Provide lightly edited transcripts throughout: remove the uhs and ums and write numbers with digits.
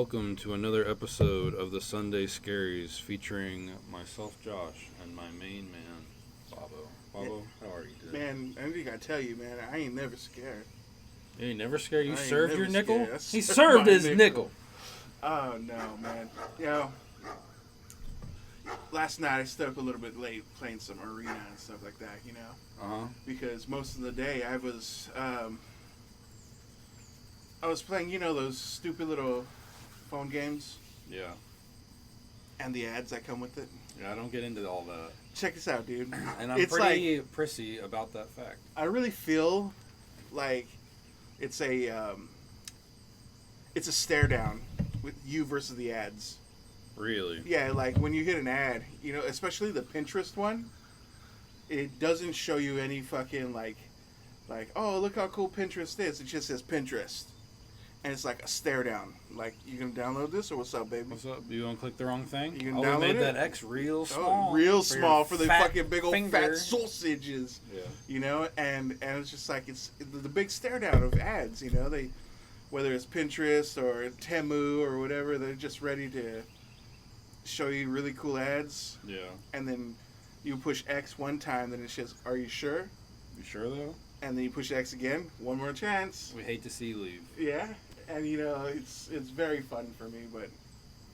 welcome to another episode of the Sunday Scaries featuring myself, Josh, and my main man, Bobo. Bobo, how are you today? Man, I just gotta tell you, man, I ain't never scared. You ain't never scared? You I ain't served never your nickel? scared. I He served served my his nickel. Oh no, man. Last night I stayed up a little bit late playing some arena and stuff like that. Uh-huh. Because most of the day I was playing, those stupid little phone games Yeah. and the ads that come with it. Yeah, I don't get into all that. Check this out, dude. And I'm It's pretty prissy about that fact. I really feel like it's a stare down with you versus the ads. Really? Yeah, like when you hit an ad, especially the Pinterest one, it doesn't show you any fucking like, oh, look how cool Pinterest is. It just says Pinterest. And it's like a stare down. Like, you gonna download this or what's up, baby? What's up? You gonna click the wrong thing? You can We download made it? that X real small. Oh, real for small your for the fat fucking big old finger. fat sausages. Yeah. And it's just like it's the big stare down of ads. They, whether it's Pinterest or Temu or whatever, they're just ready to show you really cool ads. Yeah. And then you push X one time, then it says, "Are you sure?" You sure though? And then you push X again, one more chance. We hate to see you leave. Yeah, and it's very fun for me, but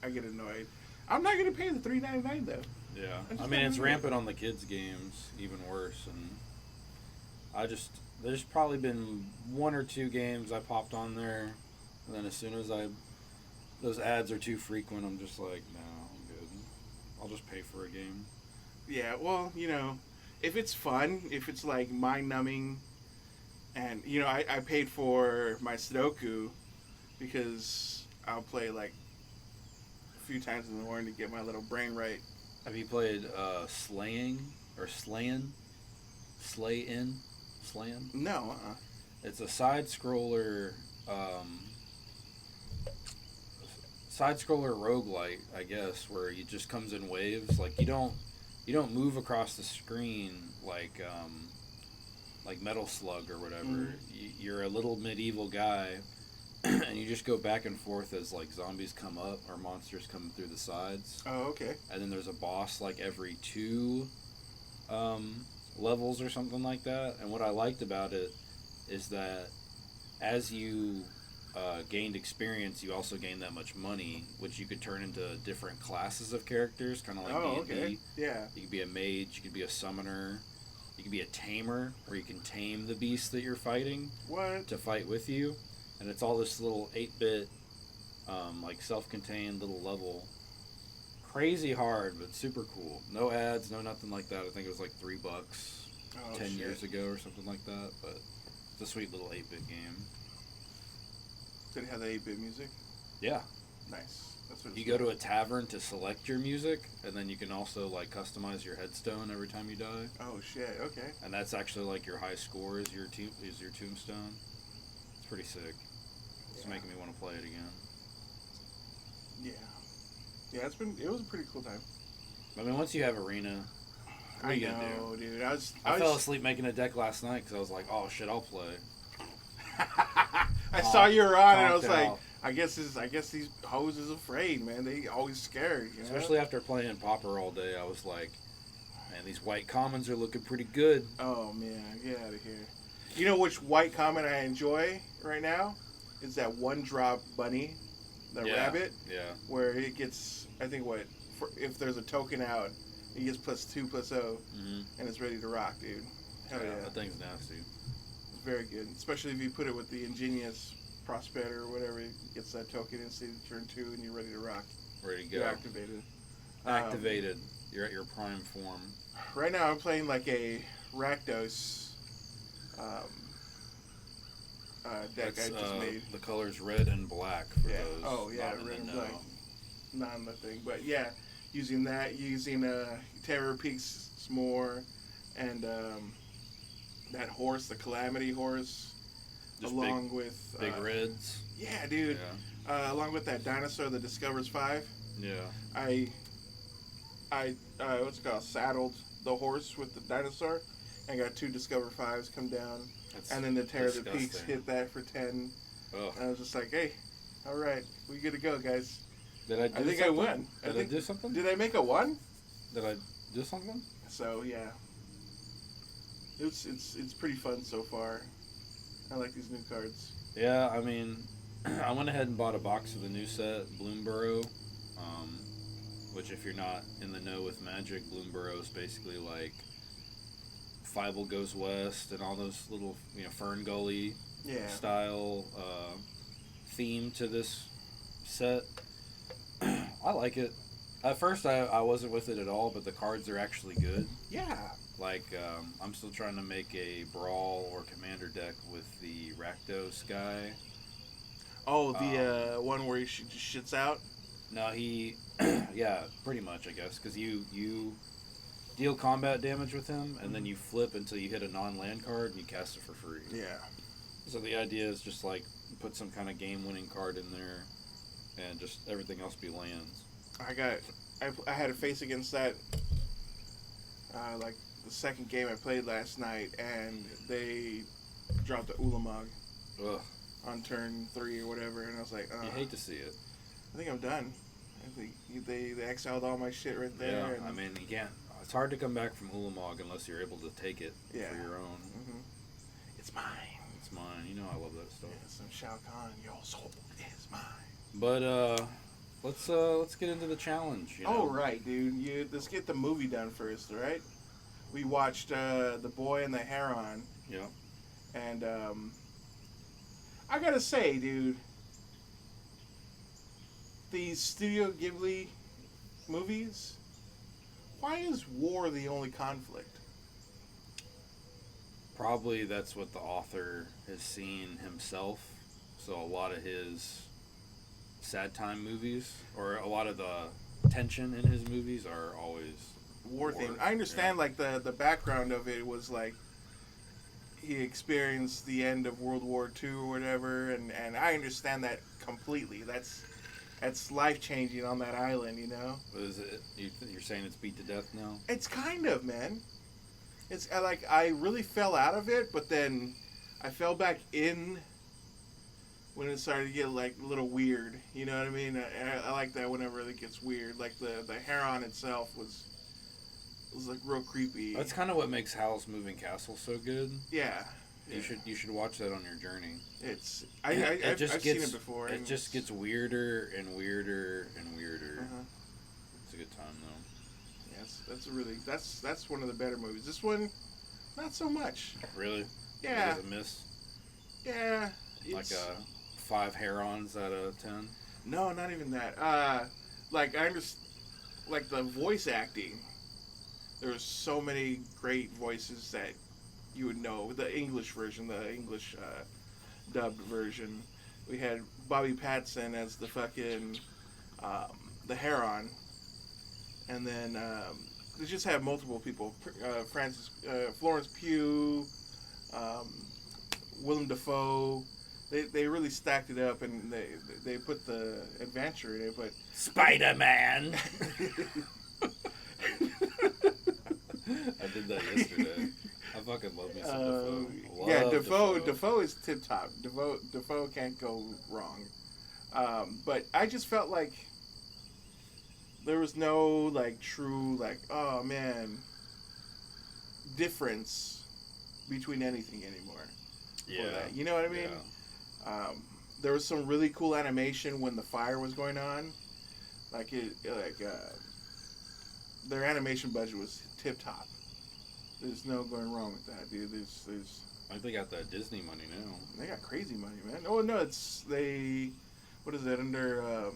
I get annoyed. I'm not gonna pay the $3.99 though. Yeah, just I mean it's don't rampant on the kids' games, even worse. And there's probably been one or two games I popped on there, and then as soon as those ads are too frequent, I'm just like, no, I'm good. I'll just pay for a game. Yeah, well, if it's fun, if it's like mind numbing, and I paid for my Sudoku because I'll play like a few times in the morning to get my little brain right. Have you played Slaying or Slayin? Slayin? Slayin? No, It's a side-scroller roguelite, I guess, where it just comes in waves. Like you don't move across the screen like Metal Slug or whatever. Mm. You're a little medieval guy, and you just go back and forth as like zombies come up or monsters come through the sides. Oh, okay. And then there's a boss like every two levels or something like that. And what I liked about it is that as you gained experience, you also gained that much money, which you could turn into different classes of characters, kind of like D&D. Okay. Yeah. You could be a mage, you could be a summoner, you could be a tamer, where you can tame the beast that you're fighting What? to fight with you. And it's all this little 8-bit, like self-contained little level. Crazy hard, but super cool. No ads, no nothing like that. I think it was like $3 10 shit. years ago or something like that. But it's a sweet little 8-bit game. Did it have the 8-bit music? Yeah. Nice. That's what You go to a tavern to select your music, and then you can also like customize your headstone every time you die. Oh shit. Okay. And that's actually like your high score is your tombstone. It's pretty sick. It's making me want to play it again. Yeah. Yeah. It was a pretty cool time. I mean, once you have arena, what are you gonna do? Dude. I fell asleep making a deck last night because I was like, oh shit, I'll play. I saw you were on, and I was Conked like, out. I guess these hoes is afraid, man. They always scared, Especially after playing Pauper all day, I was like, man, these white commons are looking pretty good. Oh man, get out of here. You know which white common I enjoy right now? Is that one drop bunny, the rabbit, Yeah. where it gets, I think if there's a token out, it gets +2/+0, and it's ready to rock, dude. Hell yeah. That thing's nasty. It's very good, especially if you put it with the ingenious prospector or whatever. It gets that token instead of turn 2, and you're ready to rock. Ready to go. You're activated. Activated. You're at your prime form. Right now, I'm playing like a Rakdos deck That's, I just made. The colors red and black for Yeah. those. Oh yeah, not in red the and know. black. Not in the thing, but yeah, using Terror Peaks S'more, and that horse, the Calamity horse, Just along with big reds. Yeah, dude. Yeah. Along with that dinosaur that discovers 5. Yeah. I what's it called? Saddled the horse with the dinosaur, and got 2 Discover 5s come down, That's and then the Terror of the Peaks disgusting. hit that for 10. Ugh. And I was just like, hey, All right, we good to go, guys. Did I do I think something? I won. Did I do something? Did I make a 1? Did I do something? So yeah, it's pretty fun so far. I like these new cards. Yeah, I mean, I went ahead and bought a box of the new set, Bloomborough, which if you're not in the know with Magic, Bloomborough is basically like Fievel Goes West and all those little, Fern Gully Yeah. style theme to this set. I like it. At first, I wasn't with it at all, but the cards are actually good. Yeah. Like, I'm still trying to make a Brawl or Commander deck with the Rakdos guy. Oh, the one where he just shits out? No, he... yeah, pretty much, I guess. Because you deal combat damage with him, and then you flip until you hit a non-land card, and you cast it for free. Yeah. So the idea is just, like, put some kind of game-winning card in there, and just everything else be lands. I had to face against that, like, the second game I played last night, and they dropped the Ulamog Ugh. on turn 3 or whatever, and I was like, You hate to see it. I think I'm done. I think they exiled all my shit right there. Yeah, and I mean, you can't... It's hard to come back from Ulamog unless you're able to take it for your own. Mm-hmm. It's mine. It's mine. You know I love that stuff. Yeah, some Shao Kahn, your soul is mine. But, let's get into the challenge, Oh, right, dude. Let's get the movie done first, all right? We watched The Boy and the Heron. Yeah. And, I gotta say, dude, these Studio Ghibli movies, why is war the only conflict? Probably that's what the author has seen himself. So a lot of his sad time movies, or a lot of the tension in his movies are always War theme. I understand, like, the background of it was, like, he experienced the end of World War II or whatever, and I understand that completely. That's life-changing on that island, you know? Is it? You're saying it's beat to death now? It's kind of, man. It's, like, I really fell out of it, but then I fell back in when it started to get, like, a little weird. You know what I mean? I like that whenever it gets weird. Like, the Heron itself was like real creepy. That's kind of what makes Howl's Moving Castle so good. Yeah. You should watch that on your journey. It's I've seen it before. It just gets weirder and weirder and weirder. Uh-huh. It's a good time though. Yes, that's one of the better movies. This one, not so much. Really? Yeah. It is a miss. Yeah. Like 5 Herons out of 10. No, not even that. Like I understand, like the voice acting. There's so many great voices that you would know. The English version, the English dubbed version. We had Bobby Pattinson as the fucking the Heron, and then they just have multiple people. Florence Pugh, Willem Dafoe. They really stacked it up, and they put the adventure in it. But Spider-Man. I did that yesterday. I fucking love me some Defoe. Yeah, Defoe is tip top. Defoe can't go wrong. But I just felt like there was no like true like oh man difference between anything anymore. Yeah, you know what I mean. Yeah. There was some really cool animation when the fire was going on. Their animation budget was tip top. There's no going wrong with that, dude. There's. I think they got that Disney money now. They got crazy money, man. Oh no, what is it under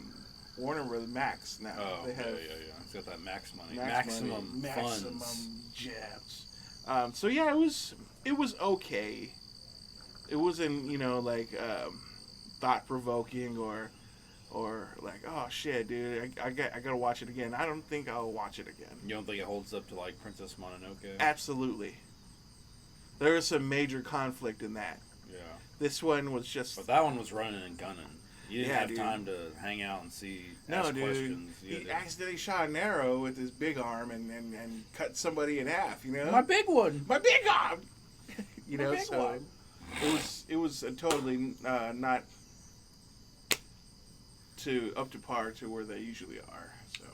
Warner Brothers Max now? Oh, they have yeah. It's got that max money. Maximum funds. jabs. So yeah, it was okay. It wasn't like thought provoking or like oh shit, dude, I gotta watch it again. I don't think I'll watch it again. You don't think it holds up to like Princess Mononoke? Absolutely. There is some major conflict in that. Yeah. This one was just. But that one was running and gunning. You didn't have dude. time to hang out and see. No, ask dude. questions. He accidentally shot an arrow with his big arm and cut somebody in half. You know. My big one. My big arm. You My know. big So one. it was a totally not to par to where they usually are. So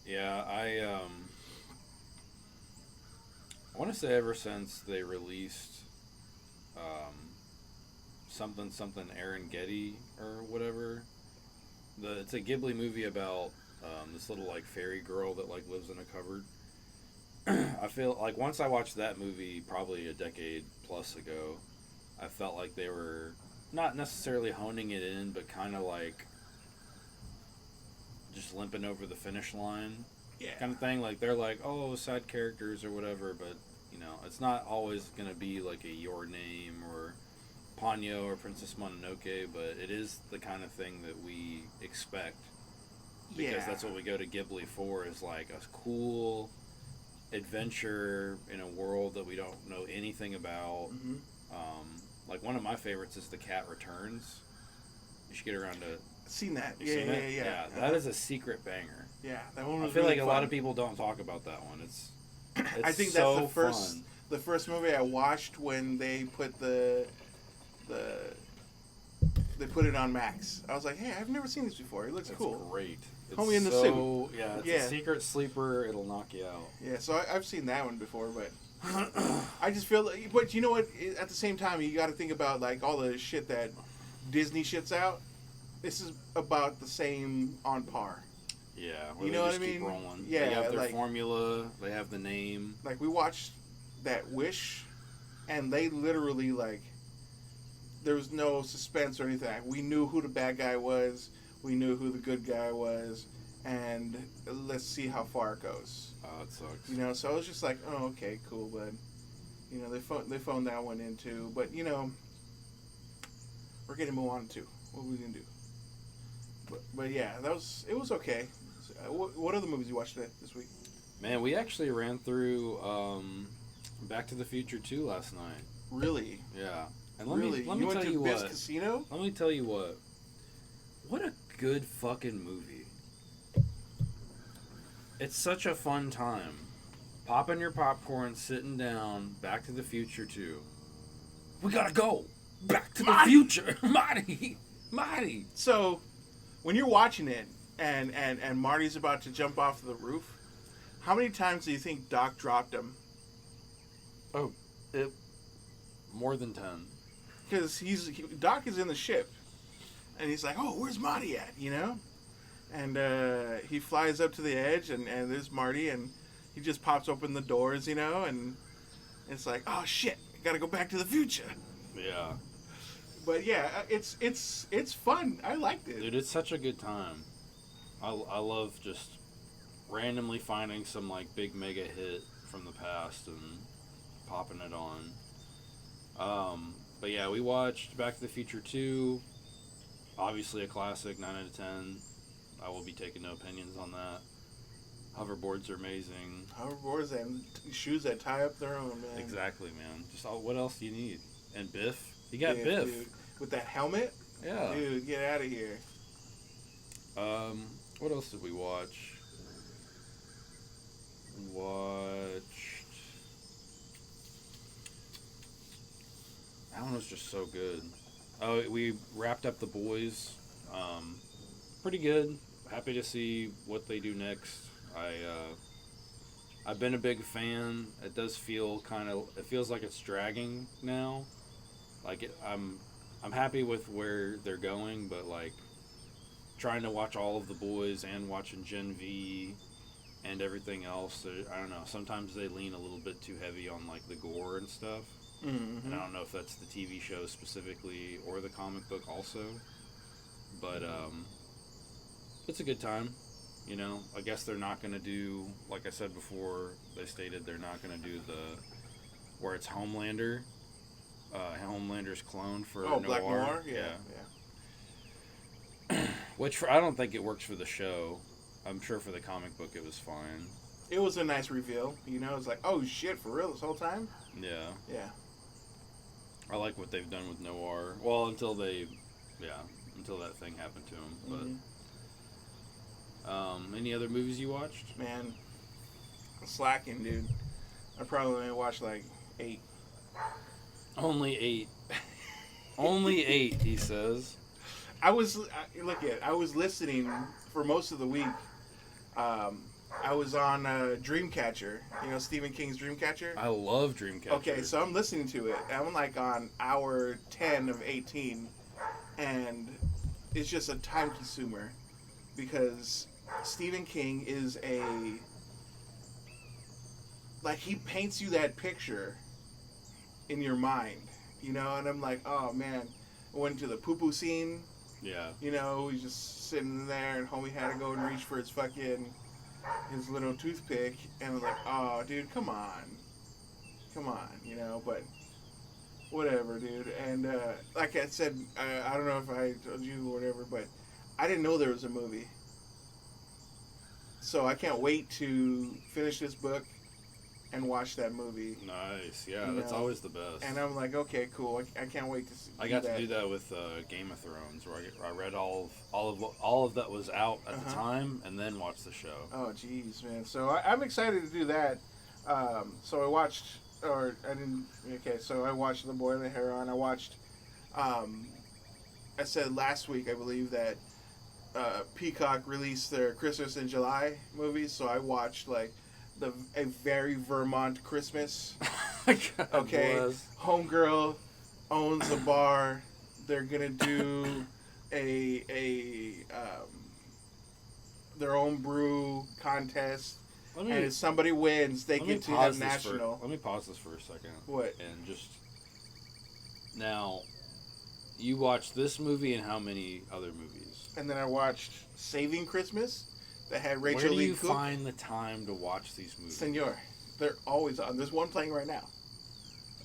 Yeah, I want to say ever since they released um, something Aaron Getty or whatever, it's a Ghibli movie about this little like fairy girl that like lives in a cupboard. I feel like once I watched that movie probably a decade plus ago, I felt like they were not necessarily honing it in, but kind of like just limping over the finish line yeah, kind of thing. Like they're like, oh, sad characters or whatever, but it's not always gonna be like a Your Name or Ponyo or Princess Mononoke, but it is the kind of thing that we expect because that's what we go to Ghibli for, is like a cool adventure in a world that we don't know anything about. Mm-hmm. Like one of my favorites is The Cat Returns. You should get around to. Seen that? Seen it? Yeah. That is a secret banger. Yeah, that one was I feel really like fun. a lot of people don't talk about that one. It's I think so that's fun. the first movie I watched when they put they put it on Max. I was like, hey, I've never seen this before. It looks It's cool. great. It's Homie in the suit. Yeah, it's a secret sleeper. It'll knock you out. Yeah, so I've seen that one before, but I just feel like, but you know what? At the same time, you got to think about like all the shit that Disney shits out. This is about the same on par. Yeah, you know what I mean? Rolling. Yeah, they have their like, formula. They have the name. Like we watched that Wish, and they literally like there was no suspense or anything. We knew who the bad guy was. We knew who the good guy was, and let's see how far it goes. Oh, it sucks. You know, so I was just like, oh, okay, cool, but you know, they phoned that one in too. But you know, we're getting Moana too. What are we gonna do? But yeah, it was okay. What other movies you watched this week? Man, we actually ran through Back to the Future 2 last night. Really? Yeah. And Let me you tell went you to Biff's what. Casino? Let me tell you what. What a good fucking movie. It's such a fun time. Popping your popcorn, sitting down, Back to the Future 2. We gotta go! Back to the future! Marty! So, when you're watching it and Marty's about to jump off the roof, how many times do you think Doc dropped him? Oh, more than 10. Because Doc is in the ship, and he's like, "Oh, where's Marty at?" You know, and he flies up to the edge, and there's Marty, and he just pops open the doors, you know, and it's like, "Oh shit, gotta go back to the future." Yeah. But yeah, it's fun. I liked it. Dude, it's such a good time. I love just randomly finding some like big mega hit from the past and popping it on. But yeah, we watched Back to the Future 2. Obviously a classic, 9 out of 10. I will be taking no opinions on that. Hoverboards are amazing. Hoverboards and shoes that tie up their own, man. Exactly, man. Just what else do you need? And Biff. You got Biff. Dude. With that helmet? Yeah. Dude, get out of here. What else did we watch? We watched... That one was just so good. Oh, we wrapped up The Boys. Pretty good. Happy to see what they do next. I've been a big fan. It does feel it feels like it's dragging now. Like I'm happy with where they're going, but like trying to watch all of The Boys and watching Gen V and everything else, I don't know. Sometimes they lean a little bit too heavy on like the gore and stuff. Mm-hmm. And I don't know if that's the TV show specifically or the comic book also. But it's a good time. You know, I guess they're not going to do, like I said before, they stated they're not going to do where it's Homelander's clone for Noir. Black Noir? Yeah. Which I don't think it works for the show. I'm sure for the comic book it was fine. It was a nice reveal. You know, it's like, oh shit, for real this whole time? Yeah. Yeah. I like what they've done with Noir. Well, until that thing happened to him. But any other movies you watched? Man, slacking, dude. I probably only watched like 8. Only 8. Only 8, he says. I was I was listening for most of the week. Um, I was on Dreamcatcher. You know Stephen King's Dreamcatcher. I love Dreamcatcher. Okay, so I'm listening to it. I'm like on hour 10 of 18, and it's just a time consumer because Stephen King is a like he paints you that picture in your mind, you know. And I'm like, oh man, I went to the poo poo scene. Yeah. You know, he's just sitting there, and homie had to go and reach for his little toothpick, and I was like, oh dude, come on, you know. But whatever, dude. And like I said, I don't know if I told you or whatever, but I didn't know there was a movie. So I can't wait to finish this book and watch that movie. Nice. Yeah, You that's know, always the best. And I'm like, okay, cool. I can't wait to see. I got to do that with Game of Thrones, where I read all of that was out at the time, and then watched the show. Oh, jeez, man. So I'm excited to do that. So I watched, or I didn't. Okay, so I watched The Boy and the Heron. I watched. I said last week, I believe that Peacock released their Christmas in July movies, so I watched like a very Vermont Christmas. Okay, bless. Homegirl owns a bar. They're gonna do a their own brew contest, and if somebody wins, they get to have national. Let me pause this for a second. What? And just now, you watched this movie and how many other movies? And then I watched Saving Christmas that had Rachel Where do Lee you Cook. find the time to watch these movies? Senor, they're always on. There's one playing right now.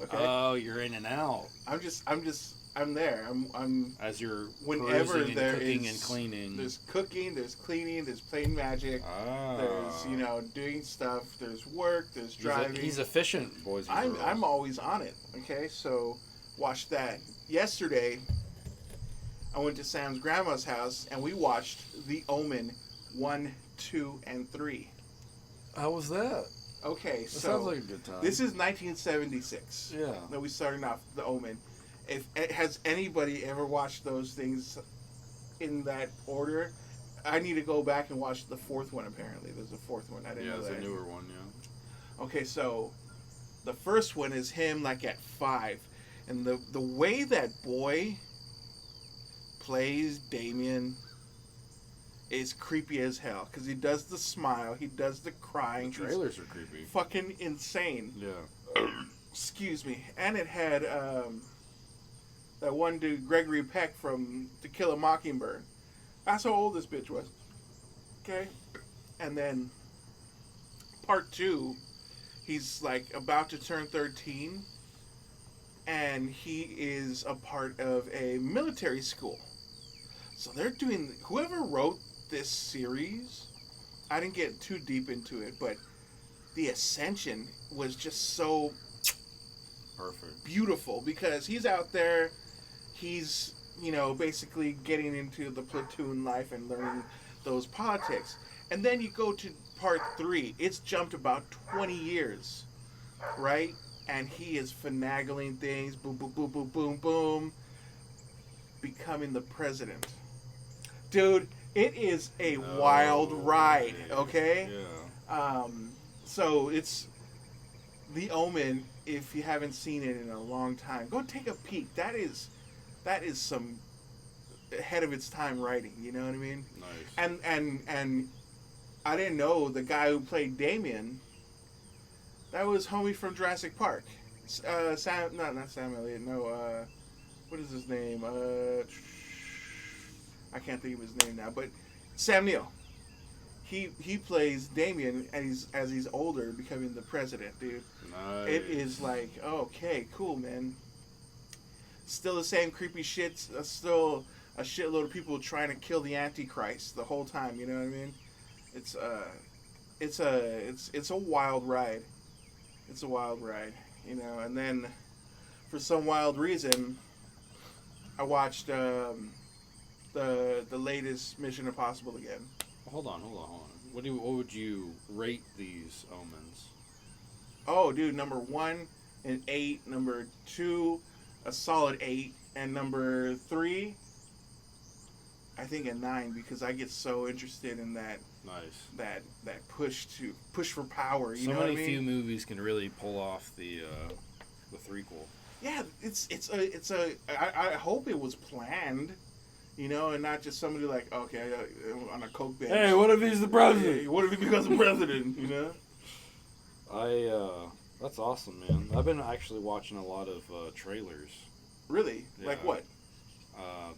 Okay. Oh, you're in and out. I'm there. I'm as you're whenever perusing and there cooking is and cleaning. There's cooking, there's cleaning, there's playing magic. There's doing stuff. There's work. There's driving. He's efficient, boys and girls. I'm always on it. Okay, so watch that. Yesterday, I went to Sam's grandma's house and we watched The Omen 1, 2, and 3. How was that? Okay, That so sounds like a good time. this is 1976. Yeah. That we started off The Omen. If has anybody ever watched those things in that order? I need to go back and watch the fourth one. Apparently, there's a fourth one. I didn't know it's that. a newer one. Yeah. Okay, so the first one is him like at 5, and the way that boy plays Damien is creepy as hell because he does the smile, he does the crying. The trailers are creepy. Fucking insane. Yeah. Excuse me. And it had that one dude, Gregory Peck from To Kill a Mockingbird. That's how old this bitch was. Okay? And then part 2, he's like about to turn 13 and he is a part of a military school. So they're doing, whoever wrote this series, I didn't get too deep into it, but the ascension was just so perfect, beautiful because he's out there, he's, basically getting into the platoon life and learning those politics. And then you go to part 3, it's jumped about 20 years, right? And he is finagling things, boom, boom, boom, boom, boom, boom, becoming the president. Dude, it is a wild ride, okay? Yeah. So it's The Omen. If you haven't seen it in a long time, go take a peek. That is some ahead of its time writing. You know what I mean? Nice. And I didn't know the guy who played Damien. That was homie from Jurassic Park. Not Sam Elliott. No. What is his name? I can't think of his name now, but Sam Neill. He plays Damien as he's older, becoming the president, dude. Nice. It is like, okay, cool, man. Still the same creepy shit. Still a shitload of people trying to kill the Antichrist the whole time. You know what I mean? It's a wild ride. It's a wild ride, And then, for some wild reason, I watched the latest Mission Impossible again. Hold on. What would you rate these Omens? Oh, dude, number 1 an 8, number 2 a solid 8, and number 3 I think a 9 because I get so interested in that Nice. that push for power. You So know many what I mean? few movies can really pull off the threequel. Yeah, I hope it was planned, you know, and not just somebody like okay on a coke bench. Hey, what if he's the Hey, president? what if he becomes the president? You know. That's awesome, man. I've been actually watching a lot of trailers. Really? Yeah. Like what?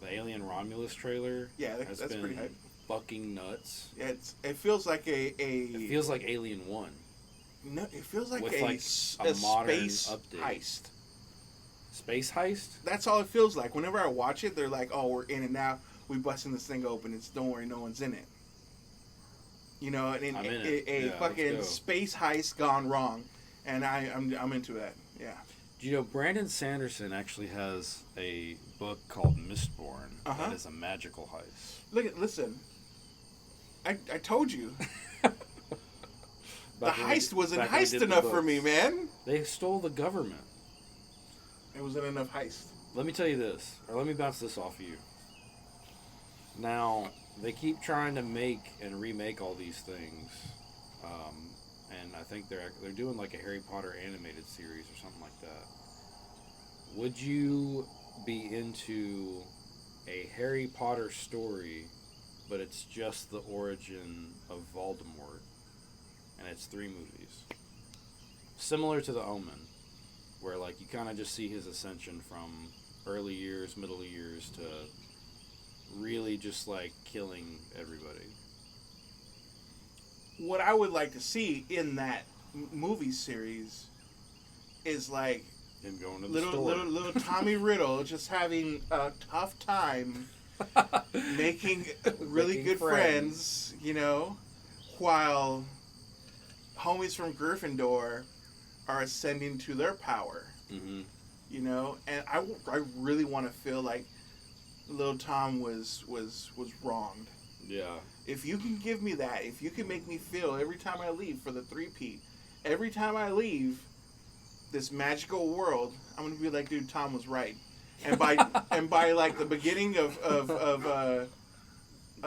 The Alien Romulus trailer. Yeah, has that's been pretty hype. fucking nuts. Yeah, it feels like It feels like Alien 1. No, it feels like With, a, like, a a modern space update. heist. Space heist? That's all it feels like. Whenever I watch it, they're like, "Oh, we're in it now. We busting this thing open. It's don't worry, no one's in it." You know, and I'm in a it. Yeah, let's fucking go. space heist gone wrong, and I'm into that. Yeah. Do you know Brandon Sanderson actually has a book called Mistborn Uh-huh. that is a magical heist? Listen. I told you the Back when we- heist wasn't back when we heist did the enough for books. me, man. They stole the government. It wasn't enough heist. Let me tell you this, or let me bounce this off of you. Now, they keep trying to make and remake all these things, and I think they're doing like a Harry Potter animated series or something like that. Would you be into a Harry Potter story, but it's just the origin of Voldemort, and it's 3 movies, similar to The Omen, where like you kind of just see his ascension from early years, middle years to really just like killing everybody. What I would like to see in that movie series is like Him going to the store. little Tommy Riddle just having a tough time making really Making good friends, you know, while homies from Gryffindor are ascending to their power, Mm-hmm. you know, and I really want to feel like little Tom was wronged. Yeah. If you can give me that, if you can make me feel every time I leave for the 3-peat, every time I leave this magical world, I'm gonna be like, dude, Tom was right. And by like the beginning of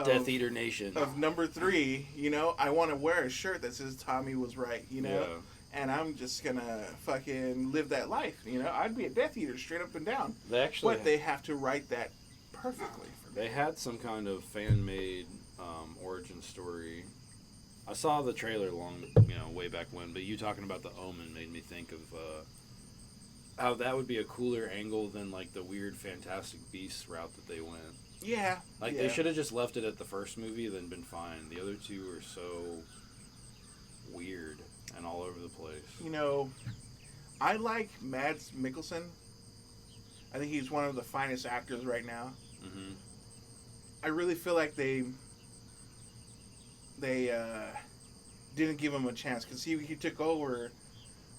Death Eater Nation. of number 3, you know, I want to wear a shirt that says Tommy was right, you know, and I'm just gonna fucking live that life, you know. I'd be a Death Eater straight up and down. They actually, But they have to write that perfectly for me. they had some kind of fan-made origin story. I saw the trailer way back when, but you talking about the Omen made me think of how that would be a cooler angle than like the weird Fantastic Beasts route that they went. Yeah. Like yeah. they should have just left it at the first movie, then been fine. The other 2 are so weird and all over the place. You know, I like Mads Mikkelsen. I think he's one of the finest actors right now. Mm-hmm. I really feel like they didn't give him a chance because he took over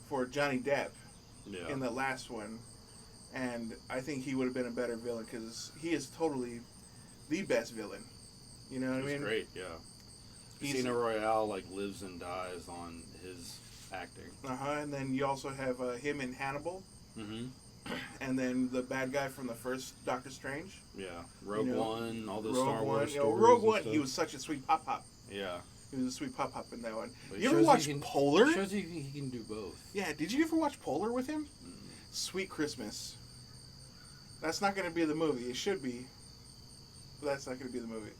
for Johnny Depp Yeah. in the last one, and I think he would have been a better villain because he is totally the best villain. You know what I He's mean? great, yeah. Casino Royale like lives and dies on his acting. And then you also have him in Hannibal, Mm-hmm. and then the bad guy from the first Doctor Strange. Yeah. Rogue One, all those Rogue Star Wars One, stories. Rogue and One, stuff. he was such a sweet pop. Yeah. He was a sweet pop in that one. But it You ever shows watch he can- Polar? Shows you he can do both. Yeah, did you ever watch Polar with him? Mm. Sweet Christmas. That's not going to be the movie. It should be. But that's not going to be the movie.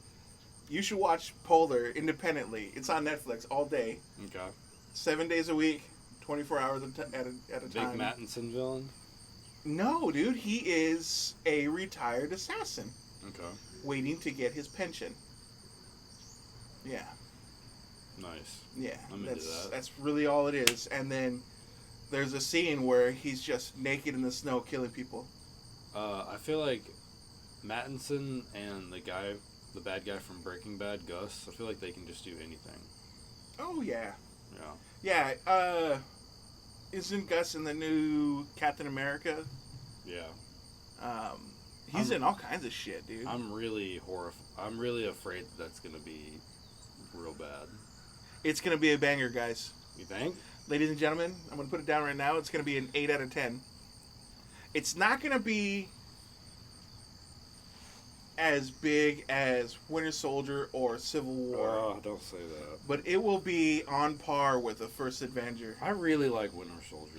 You should watch Polar independently. It's on Netflix all day. Okay. 7 days a week, 24 hours at a Big time. Mattinson villain. No, dude. He is a retired assassin Okay. waiting to get his pension. Yeah. Nice. Yeah. I'm into that. That's really all it is. And then there's a scene where he's just naked in the snow killing people. I feel like Mattinson and the bad guy from Breaking Bad, Gus, I feel like they can just do anything. Oh, yeah. Yeah. Yeah, isn't Gus in the new Captain America? Yeah. He's in all kinds of shit, dude. I'm really afraid that's gonna be real bad. It's going to be a banger, guys. You think? Ladies and gentlemen, I'm going to put it down right now. It's going to be an 8 out of 10. It's not going to be as big as Winter Soldier or Civil War, Oh, don't say that. but it will be on par with the first Avenger. I really like Winter Soldier.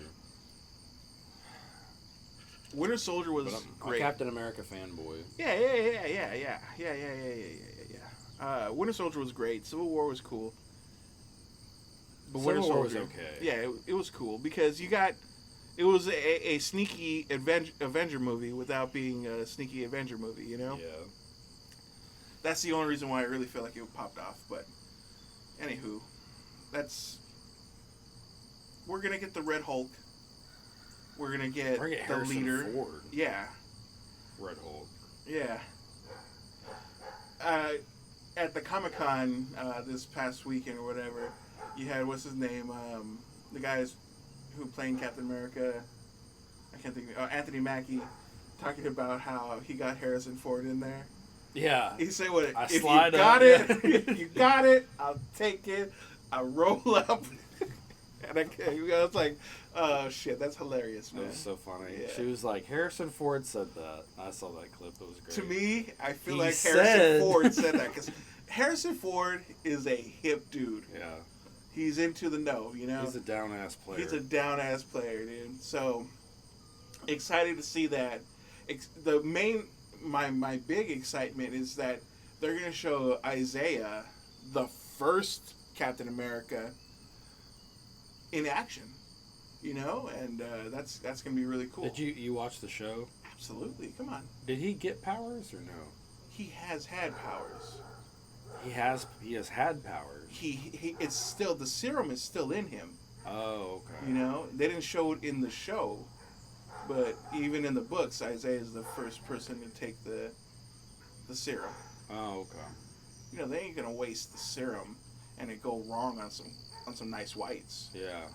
Winter Soldier was But I'm a great. Captain America fanboy. Yeah. Winter Soldier was great. Civil War was cool. But Civil Winter War was Soldier, okay. yeah, it was cool because it was a sneaky Avenger movie without being a sneaky Avenger movie. You know, Yeah. that's the only reason why I really feel like it popped off. But anywho, we're gonna get the Red Hulk. We're gonna get the Harrison leader. Ford. Yeah. Red Hulk. Yeah. At the Comic-Con this past weekend or whatever, you had, what's his name? The guys who playing Captain America. I can't think of Anthony Mackie talking about how he got Harrison Ford in there. Yeah. He said, "What? I If you slide got up. it, if you got it, I'll take it. I roll up." And I was like, "Oh shit, that's hilarious, That man." was so funny. Yeah. She was like, Harrison Ford said that. I saw that clip. It was great. To me, I feel He like said- Harrison Ford said that because Harrison Ford is a hip dude. Yeah. He's into the know, you know. He's a down-ass player. He's a down ass player, dude. So excited to see that. My big excitement is that they're gonna show Isaiah, the first Captain America, in action. You know, and that's gonna be really cool. Did you watch the show? Absolutely. Come on. Did he get powers or no? He has had powers. He has had powers. He it's still, the serum is still in him. Oh, okay. You know, they didn't show it in the show, but even in the books, Isaiah is the first person to take the serum. Oh, okay. You know, they ain't gonna waste the serum and it go wrong on some nice whites. Yeah.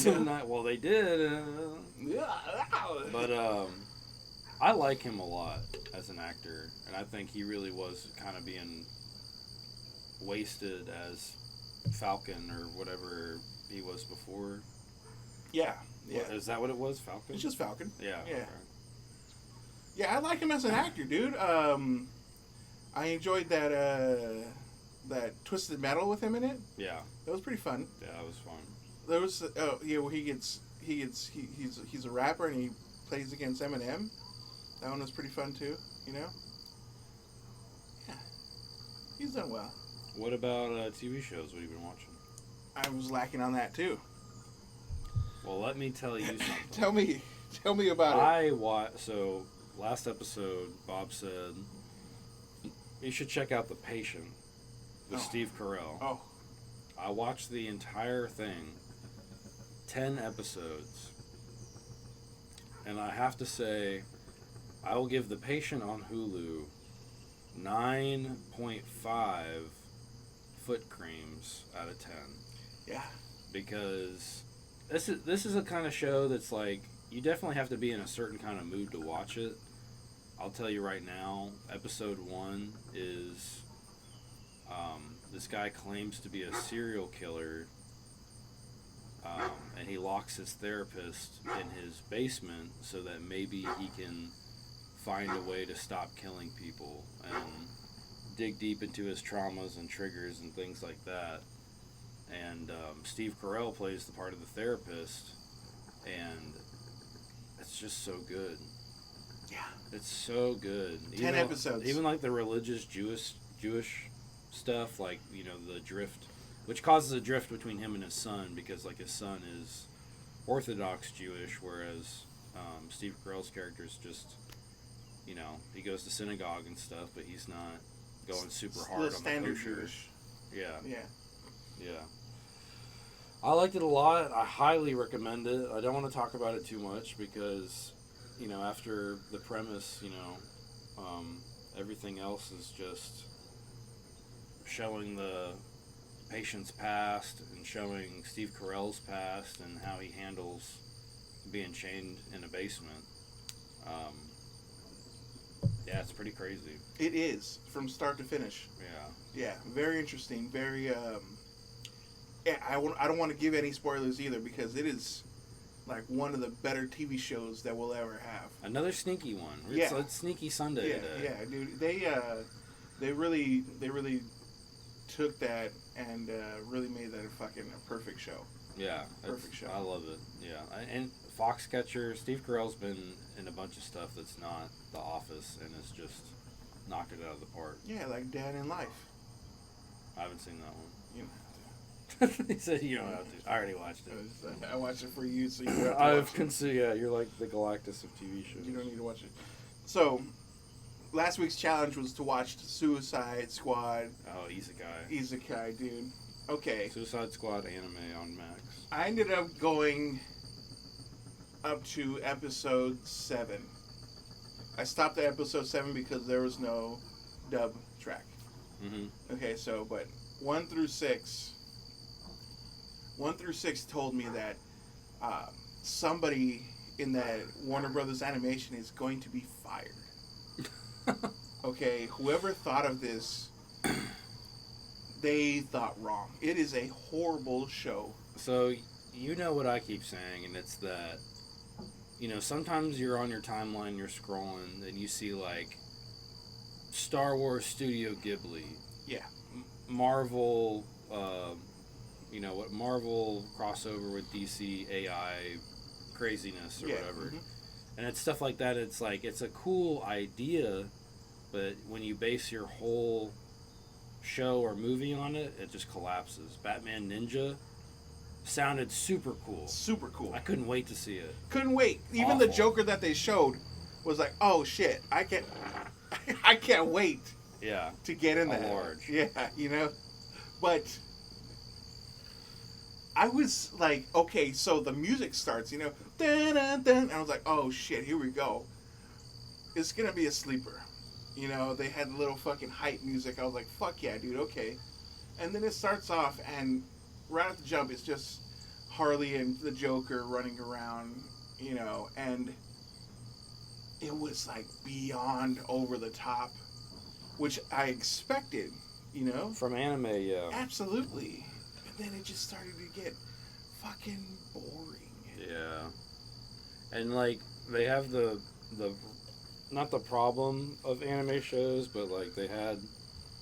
You know? Well, they did. But I like him a lot as an actor, and I think he really was kind of being wasted as Falcon or whatever he was before. Yeah. Is that what it was, Falcon? It's just Falcon. Yeah. Yeah. Okay. Yeah, I like him as an actor, dude. I enjoyed that Twisted Metal with him in it. Yeah. That was pretty fun. Yeah, that was fun. There was where he's a rapper and he plays against Eminem. That one was pretty fun too. You know. Yeah. He's done well. What about TV shows? What have you been watching? I was lacking on that too. Well, let me tell you something. Tell me about it. So last episode, Bob said you should check out The Patient with Steve Carell. Oh. I watched the entire thing, 10 episodes, and I have to say, I will give The Patient on Hulu 9.5 foot creams out of 10. Yeah. Because this is a kind of show that's like, you definitely have to be in a certain kind of mood to watch it. I'll tell you right now, episode 1 is this guy claims to be a serial killer, and he locks his therapist in his basement so that maybe he can find a way to stop killing people and dig deep into his traumas and triggers and things like that. And Steve Carell plays the part of the therapist, and it's just so good. Yeah. It's so good. 10 episodes. Even like the religious Jewish stuff, like, you know, the drift, which causes a drift between him and his son, because like his son is Orthodox Jewish, whereas Steve Carell's character is just, you know, he goes to synagogue and stuff, but he's not going super hard on the standard kosher. Jewish. Yeah. Yeah. I liked it a lot. I highly recommend it. I don't want to talk about it too much because, you know, after the premise, you know, everything else is just showing the patient's past and showing Steve Carell's past and how he handles being chained in a basement. Yeah, it's pretty crazy. It is, from start to finish. Yeah, very interesting. Very. Yeah, I don't want to give any spoilers either because it is like one of the better TV shows that we'll ever have. Another sneaky one. Yeah. It's Sneaky Sunday Yeah, today. yeah, dude. They really took that and really made that a perfect show. Yeah, Perfect show. I love it. Yeah, and Foxcatcher, Steve Carell's been in a bunch of stuff that's not The Office, and it's just knocked it out of the park. Yeah, like Dad in Life. I haven't seen that one. You know. He said you don't have to. I already watched it. I watched it for you, so you don't have to I've watch it. considered. Yeah, you're like the Galactus of TV shows. You don't need to watch it. So, last week's challenge was to watch Suicide Squad. Oh, Isekai. Isekai, dude. Okay. Suicide Squad anime on Max. I ended up going up to episode 7. I stopped at episode 7 because there was no dub track. Mm-hmm. Okay, so, but 1 through 6 told me that somebody in that Warner Brothers animation is going to be fired. Okay, whoever thought of this, they thought wrong. It is a horrible show. So, you know what I keep saying, and it's that, sometimes you're on your timeline, you're scrolling, and you see, like, Star Wars Studio Ghibli. Yeah. Marvel, what Marvel crossover with DC AI craziness or whatever. Mm-hmm. And it's stuff like that. It's like, it's a cool idea, but when you base your whole show or movie on it, it just collapses. Batman Ninja sounded super cool. Super cool. I couldn't wait to see it. Couldn't wait. Even the Joker that they showed was like, oh shit, I can't wait. Yeah. To get in there. Large. Yeah, But I was like, okay, so the music starts, dun, dun, dun, and I was like, oh shit, here we go. It's gonna be a sleeper. They had a little fucking hype music. I was like, fuck yeah, dude, okay. And then it starts off, and right at the jump, it's just Harley and the Joker running around, and it was like beyond over the top, which I expected, From anime, yeah. Absolutely. And then it just started to get fucking boring. Yeah. And, like, they have the not the problem of anime shows, but, like, they had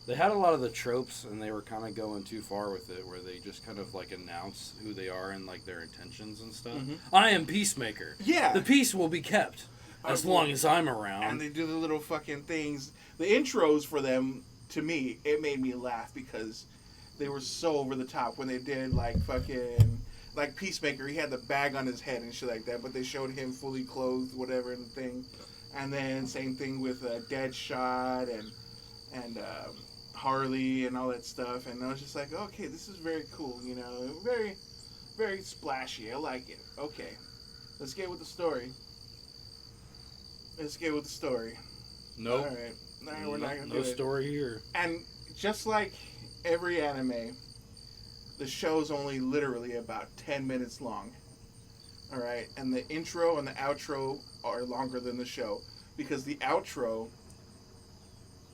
a lot of the tropes, and they were kind of going too far with it, where they just kind of, like, announce who they are and, like, their intentions and stuff. Mm-hmm. I am Peacemaker. Yeah. The peace will be kept as long as I'm around. And they do the little fucking things. The intros for them, to me, it made me laugh because they were so over the top when they did, like, fucking... Like, Peacemaker, he had the bag on his head and shit like that, but they showed him fully clothed, whatever, and the thing. And then same thing with Deadshot and Harley and all that stuff. And I was just like, okay, this is very cool, very, very splashy. I like it. Okay, let's get with the story. Nope. All right. No, we're not gonna do No it. story here. And just like every anime, the show's only literally about 10 minutes long. All right, and the intro and the outro are longer than the show because the outro,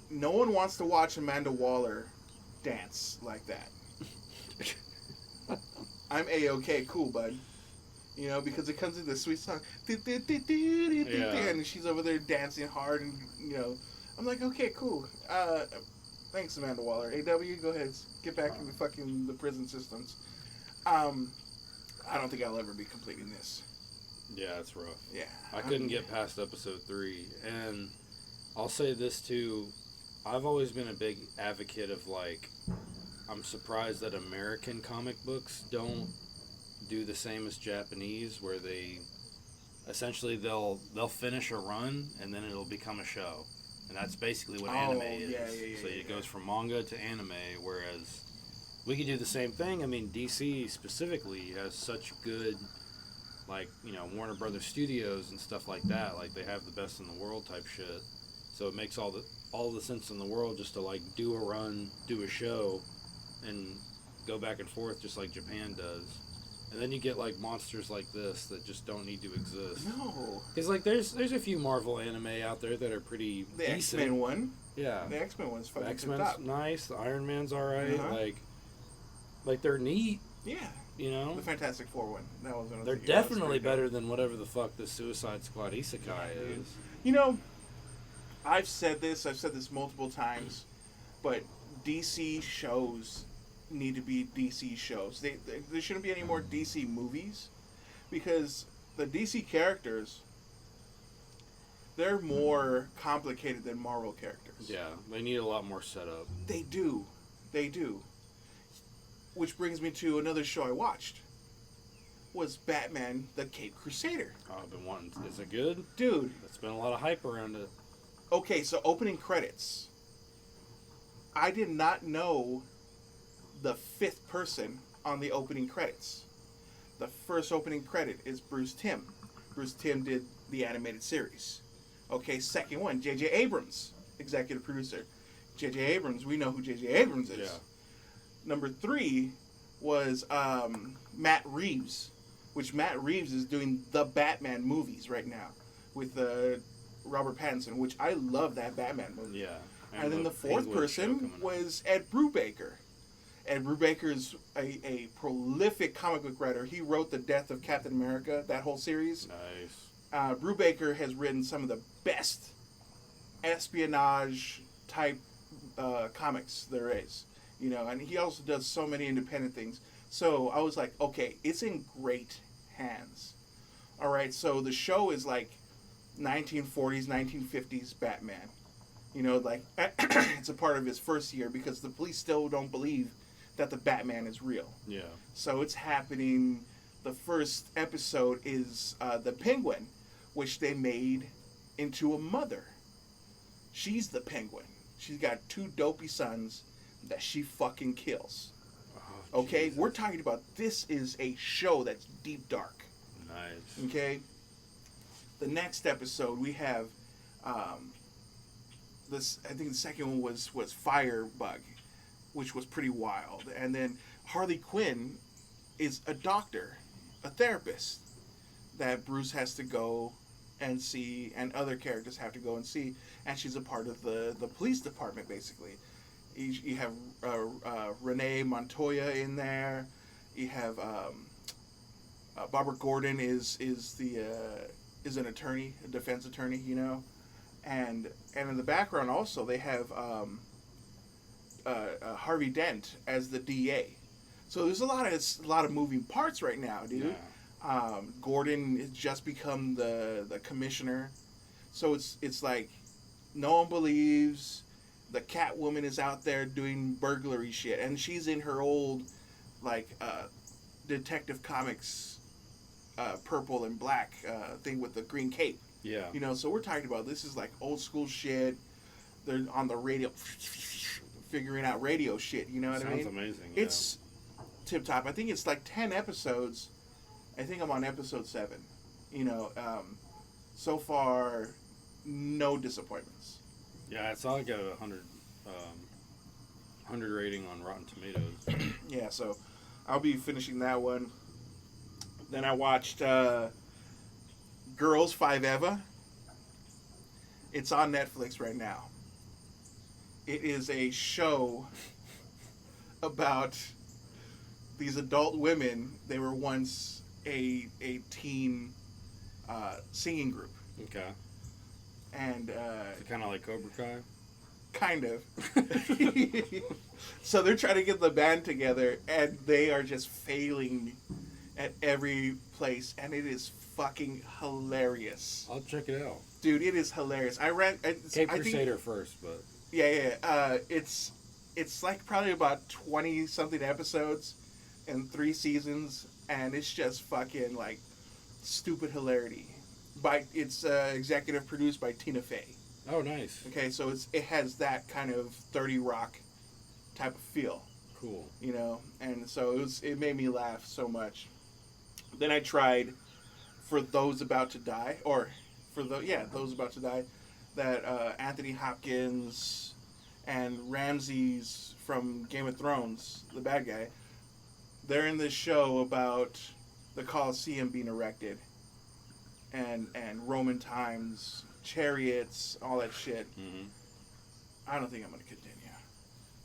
no one wants to watch Amanda Waller dance like that. I'm A-okay, cool, bud. Because it comes in this sweet song, and she's over there dancing hard, and I'm like, okay, cool. Thanks, Amanda Waller. AW, go ahead, get back into fucking the prison systems. I don't think I'll ever be completing this. Yeah, it's rough. Yeah. I couldn't get past episode 3, and I'll say this too. I've always been a big advocate of, like, I'm surprised that American comic books don't do the same as Japanese, where they essentially they'll finish a run and then it'll become a show, and that's basically what anime is. So it goes from manga to anime, whereas we could do the same thing. I mean, DC specifically has such good, like, Warner Brothers Studios and stuff like that. Like, they have the best in the world type shit. So it makes all the sense in the world just to, like, do a run, do a show, and go back and forth just like Japan does. And then you get, like, monsters like this that just don't need to exist. No. Because, like, there's a few Marvel anime out there that are pretty The decent. X-Men one. Yeah. The X-Men one's fucking X-Men's top. nice. The Iron Man's alright. Uh-huh. Like, they're neat, Yeah. You know? The Fantastic Four one. That was one of They're the definitely better than whatever the fuck the Suicide Squad Isekai is. You know, I've said this multiple times, but DC shows need to be DC shows. There shouldn't be any more DC movies because the DC characters, they're more complicated than Marvel characters. Yeah, they need a lot more setup. They do. They do. Which brings me to another show I watched. Was Batman the Caped Crusader. Oh, I've been wanting. Is it good? Dude. There's been a lot of hype around it. Okay, so opening credits. I did not know the fifth person on the opening credits. The first opening credit is Bruce Timm. Bruce Timm did the animated series. Okay, second one, J.J. Abrams, executive producer. J.J. Abrams, we know who J.J. Abrams is. Yeah. Number 3 was Matt Reeves, which Matt Reeves is doing the Batman movies right now with Robert Pattinson, which I love that Batman movie. Yeah. And then the fourth person was Ed Brubaker. Ed Brubaker is a prolific comic book writer. He wrote The Death of Captain America, that whole series. Nice. Brubaker has written some of the best espionage type comics there is. You know, and he also does so many independent things. So I was like, okay, it's in great hands. All right, so the show is like 1940s, 1950s Batman. You know, like, it's a part of his first year because the police still don't believe that the Batman is real. Yeah. So it's happening. The first episode is the Penguin, which they made into a mother. She's the Penguin. She's got 2 dopey sons that she fucking kills. Oh, okay? Jesus. We're talking about this is a show that's deep dark. Nice. Okay? The next episode we have this, I think the second one was Firebug, which was pretty wild. And then Harley Quinn is a doctor, a therapist that Bruce has to go and see, and other characters have to go and see, and she's a part of the police department, basically. You have Renee Montoya in there. You have Barbara Gordon is an attorney, a defense attorney, you know, and in the background also they have Harvey Dent as the DA. So there's a lot of moving parts right now, dude. Yeah. Gordon has just become the commissioner, so it's like no one believes the Catwoman is out there doing burglary shit, and she's in her old like Detective Comics purple and black thing with the green cape. Yeah. You know, so we're talking about this is like old school shit. They're on the radio, figuring out radio shit. You know what I mean? Sounds amazing. Yeah. It's tip top. I think it's like 10 episodes. I think I'm on episode 7. You know, so far, no disappointments. Yeah, I saw it get a 100 rating on Rotten Tomatoes. Yeah, so I'll be finishing that one. Then I watched Girls 5 Eva. It's on Netflix right now. It is a show about these adult women. They were once a teen singing group. Okay. And Kind of like Cobra Kai. kind of. So they're trying to get the band together, and they are just failing at every place, and it is fucking hilarious. I'll check it out. Dude, it is hilarious. Cape Crusader first, but Yeah. It's like probably about 20 something episodes and 3 seasons, and it's just fucking like stupid hilarity. It's executive produced by Tina Fey. oh, nice, Okay, so it has that kind of 30 Rock type of feel, cool. you know, and so it made me laugh so much. Then I tried For Those About to Die, Those About to Die, that Anthony Hopkins and Ramses from Game of Thrones, the bad guy, they're in this show about the Colosseum being erected and Roman times, chariots, all that shit. Mm-hmm. I don't think I'm going to continue.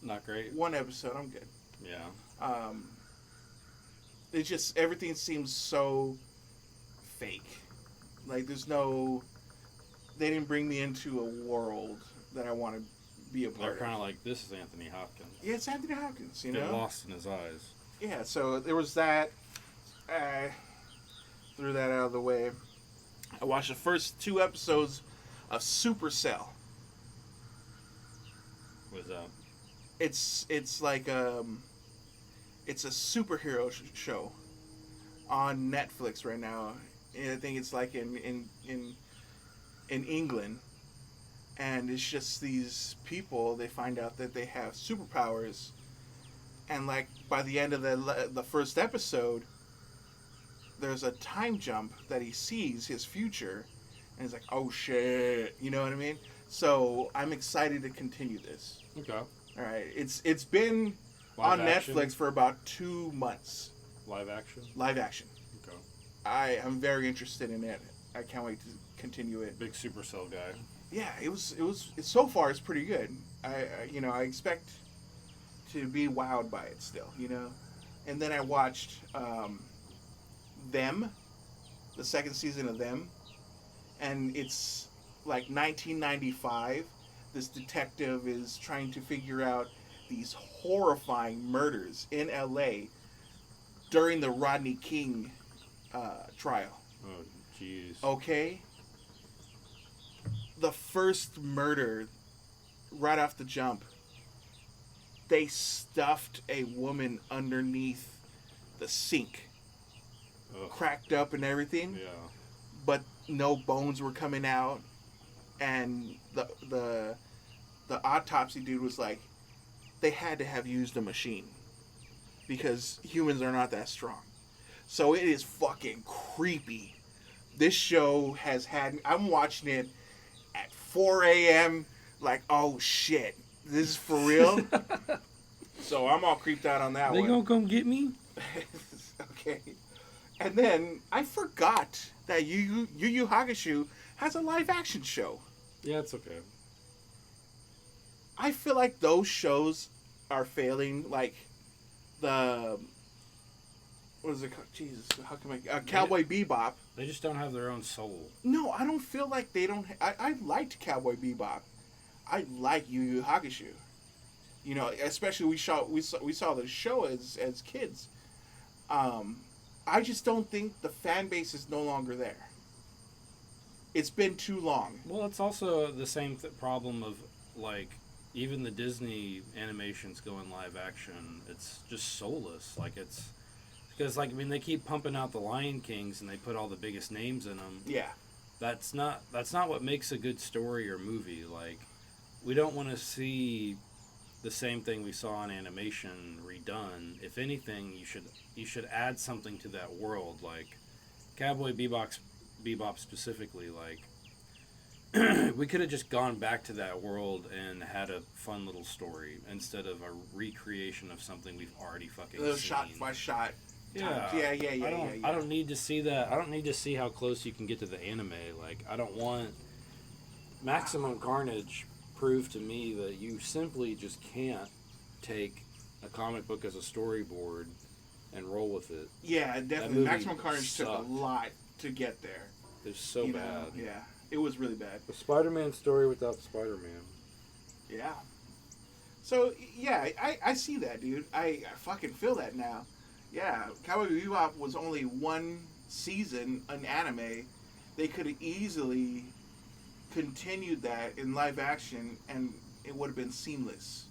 Not great. 1 episode, I'm good. Yeah. It's just everything seems so fake. Like there's no, they didn't bring me into a world that I want to be a They're part kind of. of like, this is Anthony Hopkins. Yeah, it's Anthony Hopkins, you Get know. lost in his eyes. Yeah, so there was that. I threw that out of the way. I watched the first 2 episodes of Supercell. What's that? It's like it's a superhero show on Netflix right now. And I think it's like in England, and it's just these people. They find out that they have superpowers, and like by the end of the first episode, there's a time jump that he sees his future, and he's like, "Oh shit," you know what I mean? So I'm excited to continue this. Okay. All right, it's been Live on action? Netflix for about 2 months. Live action? Live action. Okay. I am very interested in it. I can't wait to continue it. Big Supercell guy. Yeah, so far it's pretty good. I expect to be wowed by it still, And then I watched Them, the second season of Them, and it's like 1995. This detective is trying to figure out these horrifying murders in LA during the Rodney King trial. Oh, jeez. Okay? The first murder, right off the jump, they stuffed a woman underneath the sink, Ugh. cracked up and everything, Yeah. but no bones were coming out. And the autopsy dude was like, they had to have used a machine because humans are not that strong. So it is fucking creepy. This show has had, I'm watching it at 4 a.m. like, oh shit, this is for real? So I'm all creeped out on that They one. gonna come get me? Okay. And then I forgot that Yu Yu Hakusho has a live action show. Yeah, it's okay. I feel like those shows are failing. Like the, what is it called? Jesus, how come Cowboy Bebop. They just don't have their own soul. No, I don't feel like they don't. I liked Cowboy Bebop. I like Yu Yu Hakusho. Especially we saw the show as kids. I just don't think the fan base is no longer there. It's been too long. Well, it's also the same problem of, like, even the Disney animations going live action, it's just soulless. Like, it's... Because, like, I mean, they keep pumping out the Lion Kings and they put all the biggest names in them. Yeah. That's not what makes a good story or movie. Like, we don't want to see the same thing we saw in animation redone. If anything, you should add something to that world. Like, Cowboy Bebop specifically, like, we could have just gone back to that world and had a fun little story instead of a recreation of something we've already fucking seen. Shot by shot. Yeah. I don't need to see that. I don't need to see how close you can get to the anime. Like, I don't want... Maximum Carnage proved to me that you simply just can't take a comic book as a storyboard and roll with it. Yeah, definitely. movie Maximum Carnage took a sucked. lot to get there. It's so bad. Yeah, it was really bad. The Spider-Man story without Spider-Man. Yeah. So, yeah, I see that, dude. I fucking feel that now. Yeah, Cowboy Bebop was only one season an anime. They could have easily continued that in live action, and it would have been seamless.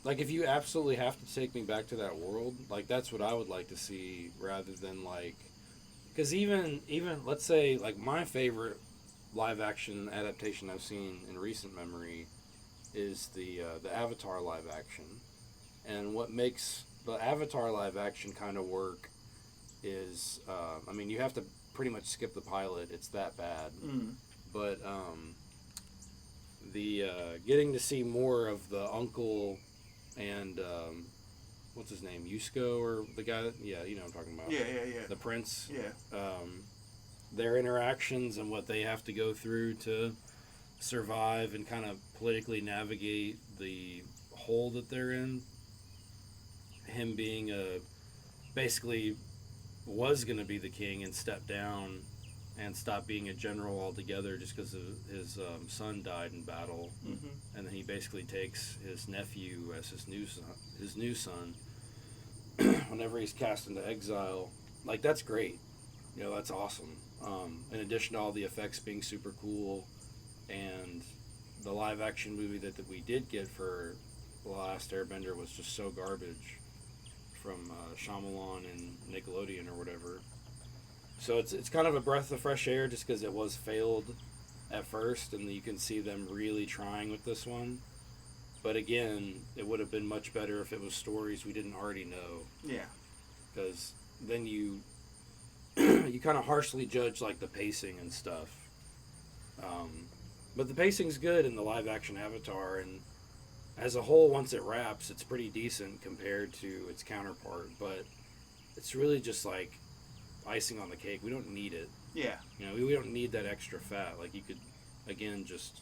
Like, if you absolutely have to take me back to that world, like, that's what I would like to see, rather than, like... Because even let's say, like, my favorite live-action adaptation I've seen in recent memory is the Avatar live-action. And what makes the Avatar live-action kind of work is... I mean, you have to pretty much skip the pilot. It's that bad. Mm. But the getting to see more of the uncle and what's his name, Yusko, or the guy that, yeah, you know what I'm talking about. Yeah. The prince. Yeah. Their interactions and what they have to go through to survive and kind of politically navigate the hole that they're in. Him being basically was going to be the king and stepped down and stopped being a general altogether just because his son died in battle, Mm-hmm. and then he basically takes his nephew as his new son whenever he's cast into exile. Like, that's great. That's awesome. In addition to all the effects being super cool, and the live action movie that we did get for The Last Airbender was just so garbage from Shyamalan and Nickelodeon or whatever. So it's kind of a breath of fresh air just because it was failed at first, and you can see them really trying with this one. But again, it would have been much better if it was stories we didn't already know, Yeah. because then you you kind of harshly judge like the pacing and stuff. But the pacing's good in the live action Avatar, and as a whole, once it wraps, it's pretty decent compared to its counterpart. But it's really just like icing on the cake. We don't need it. Yeah. We don't need that extra fat. Like, you could, again, just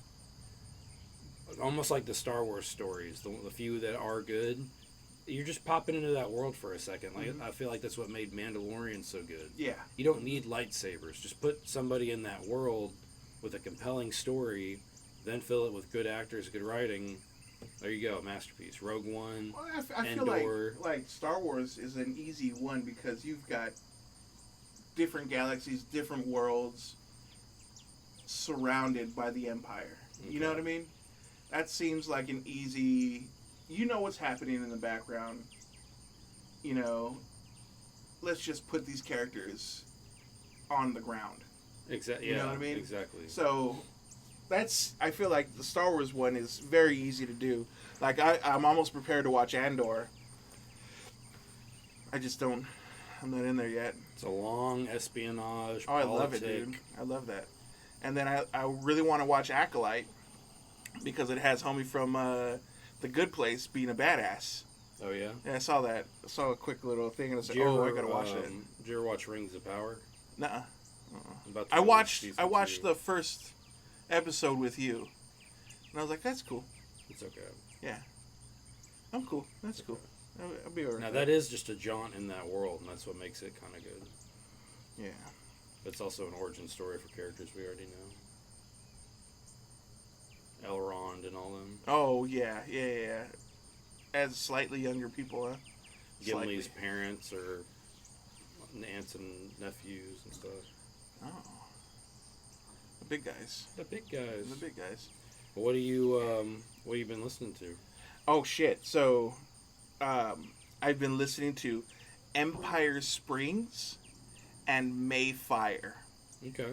almost like the Star Wars stories, the few that are good. You're just popping into that world for a second. Like, I feel like that's what made Mandalorian so good. Yeah. You don't need lightsabers. Just put somebody in that world with a compelling story, then fill it with good actors, good writing. There you go, masterpiece. Rogue One, Well, I feel like Star Wars is an easy one because you've got different galaxies, different worlds surrounded by the Empire. Okay. You know what I mean? That seems like an easy. You know what's happening in the background. Let's just put these characters on the ground. Exactly. You know what I mean? Exactly. So I feel like the Star Wars one is very easy to do. Like, I'm almost prepared to watch Andor. I just don't. I'm not in there yet. It's a long espionage. Oh, I love it, dude. I love that. And then I really want to watch Acolyte because it has homie from The Good Place being a badass. Oh, yeah? Yeah, I saw that. I saw a quick little thing and I was like, I gotta watch that. Did you ever watch Rings of Power? Nuh-uh. I watched the first episode with you. And I was like, that's cool. It's okay. Yeah. I'm cool. That's cool. I'll be alright. Now, that is just a jaunt in that world, and that's what makes it kind of good. Yeah. It's also an origin story for characters we already know. Elrond and all them. Oh, yeah. As slightly younger people, huh? Gimli's parents or aunts and nephews and stuff. Oh. The big guys. The big guys. The big guys. What have you been listening to? Oh, shit. So, I've been listening to Empire Springs and Mayfire. Okay.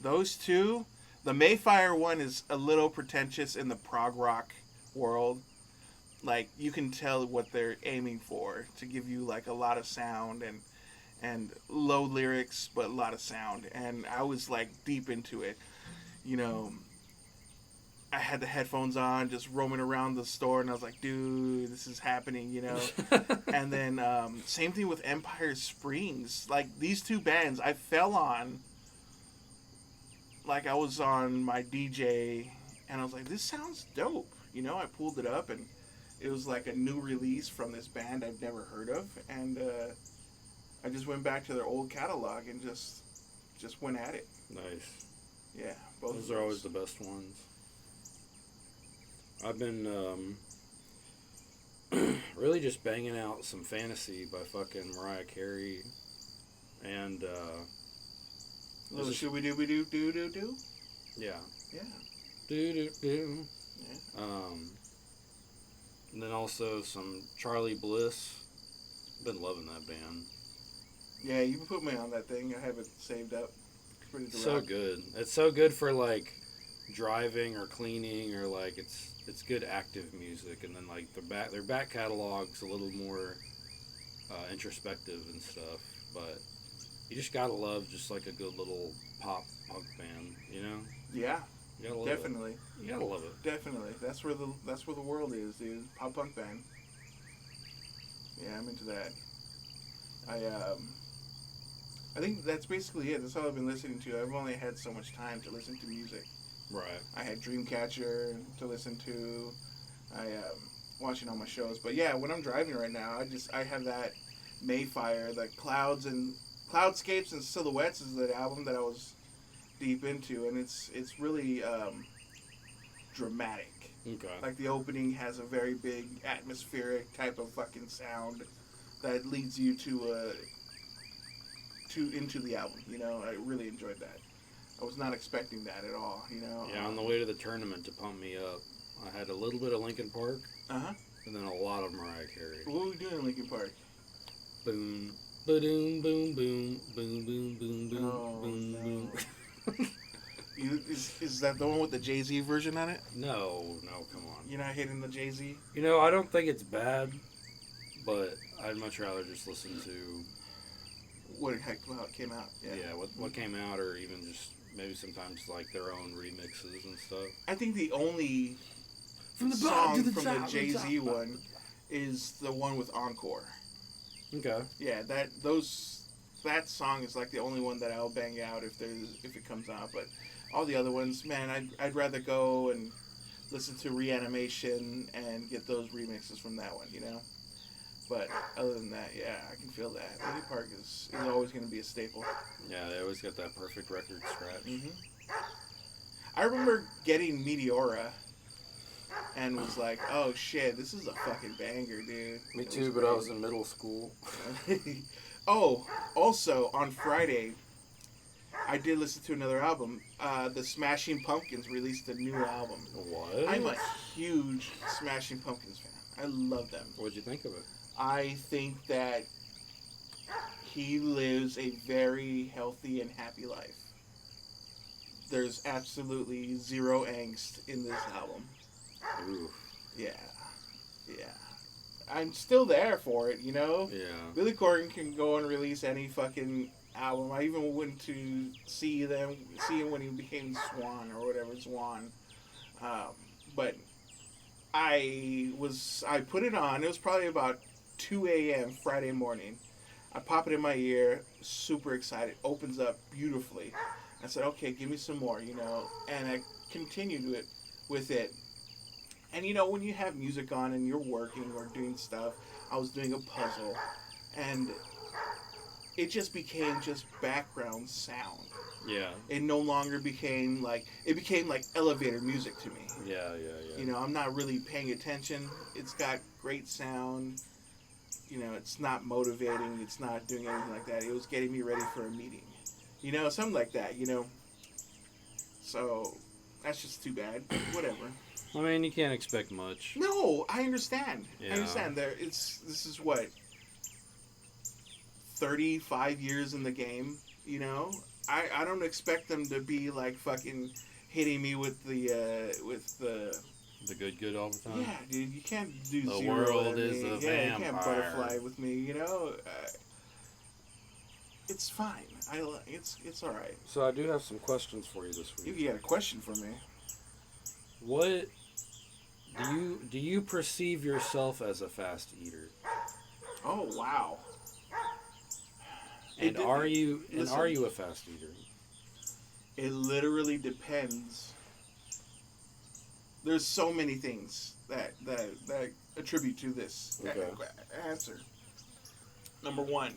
Those two, the Mayfire one is a little pretentious in the prog rock world. Like, you can tell what they're aiming for, to give you like a lot of sound and low lyrics, but a lot of sound. And I was like deep into it. I had the headphones on, just roaming around the store, and I was like, dude, this is happening, And then same thing with Empire Springs. Like, these two bands I fell on. Like, I was on my DJ, and I was like, this sounds dope. I pulled it up, and it was like a new release from this band I've never heard of. And I just went back to their old catalog and just went at it. Nice. Yeah. Both those are always the best ones. I've been really just banging out some Fantasy by fucking Mariah Carey and little shooby-dooby-doo-doo-doo-doo? Yeah. Yeah. Do-do-do. Yeah. And then also some Charlie Bliss. Been loving that band. Yeah, you put me on that thing. I have it saved up. It's pretty direct. So good. It's so good for like driving or cleaning, or like it's good active music. And then like their back catalog's a little more introspective and stuff, but you just gotta love just like a good little pop punk band, Yeah. You gotta love Definitely. it. You gotta love it. Definitely. That's where the world is, dude. Pop punk band. Yeah, I'm into that. I think that's basically it. That's all I've been listening to. I've only had so much time to listen to music. Right. I had Dreamcatcher to listen to. I watching all my shows. But yeah, when I'm driving right now, I have that Mayfire. The Cloudscapes and Silhouettes is the album that I was deep into, and it's really dramatic. Okay. Like the opening has a very big atmospheric type of fucking sound that leads you to into the album. You know, I really enjoyed that. I was not expecting that at all. You know. Yeah, on the way to the tournament to pump me up, I had a little bit of Linkin Park, and then a lot of Mariah Carey. What were we doing in Linkin Park? Boom, ba-doom, boom, boom, boom, boom, boom, boom, Oh, boom, no. boom. Is that the one with the Jay-Z version on it? No, come on. You're not hitting the Jay-Z? You know, I don't think it's bad, but I'd much rather just listen to What came out? yeah, what came out, or even just maybe sometimes like their own remixes and stuff. I think the only From the song bottom to the from top, the Jay-Z one is the one with Encore. Okay. Yeah, that song is like the only one that I'll bang out if it comes out. But all the other ones, man, I'd rather go and listen to Reanimation and get those remixes from that one, you know. But other than that, yeah, I can feel that. Linkin Park is always going to be a staple. Yeah, they always got that perfect record scratch. Mm-hmm. I remember getting Meteora and was like, oh shit, this is a fucking banger, dude. Me It too, was but great. I was in middle school. Oh, also on Friday, I did listen to another album. The Smashing Pumpkins released a new album. What? I'm a huge Smashing Pumpkins fan. I love them. What'd you think of it? I think that he lives a very healthy and happy life. There's absolutely zero angst in this album. Ooh. Yeah. I'm still there for it, you know? Yeah. Billy Corgan can go and release any fucking album. I even went to see him when he became Swan or whatever, Swan. But I put it on. It was probably about 2 a.m. Friday morning. I pop it in my ear, super excited. Opens up beautifully. I said, okay, give me some more, you know. And I continued with it. And you know, when you have music on and you're working or doing stuff, I was doing a puzzle, and it just became just background sound. Yeah. It no longer became like elevator music to me. Yeah. You know, I'm not really paying attention. It's got great sound. You know, it's not motivating. It's not doing anything like that. It was getting me ready for a meeting. You know, something like that, you know. So, that's just too bad. Whatever. I mean, you can't expect much. No, I understand. Yeah. I understand. This is what, 35 years in the game, you know? I don't expect them to be like fucking hitting me with the The good all the time. yeah, dude, you can't do The zero world at is me. a You can't vampire. butterfly with me, you know? It's fine. It's all right. So I do have some questions for you this week. You got a question for me? What do you perceive yourself as a fast eater? Oh, wow. And are you listen. a fast eater? It literally depends. There's so many things that attribute to this Okay. answer. Number one,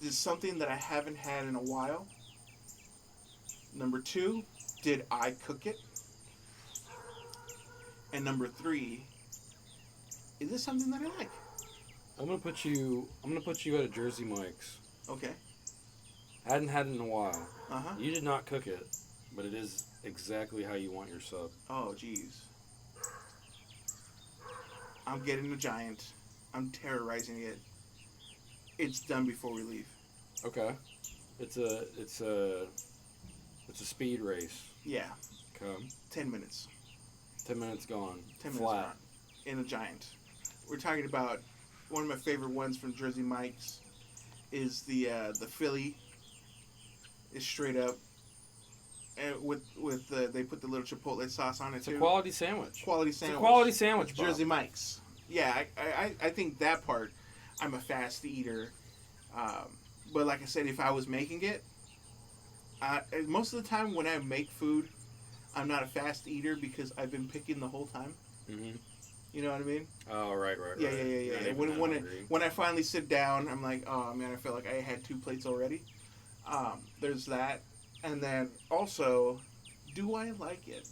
is it something that I haven't had in a while? Number two, did I cook it? And number three, is this something that I like? I'm gonna put you at a Jersey Mike's. Okay. Hadn't had it in a while. Uh-huh. You did not cook it, but it is exactly how you want your sub. Oh, jeez. I'm getting a giant. I'm terrorizing it. It's done before we leave. Okay. It's a speed race. Yeah. Come. 10 minutes. 10 minutes gone. 10 minutes Flat. gone. In a giant. We're talking about one of my favorite ones from Jersey Mike's is the Philly. Is straight up. And they put the little chipotle sauce on it It's too. a quality sandwich. Quality sandwich. It's a quality sandwich. It's Jersey Mike's. Yeah, I think that part, I'm a fast eater. But like I said, if I was making it, most of the time when I make food, I'm not a fast eater because I've been picking the whole time. Mm-hmm. You know what I mean? Oh, right. Yeah. Not even that When hungry. when I finally sit down, I'm like, oh man, I feel like I had 2 plates already. There's that, and then also, do I like it?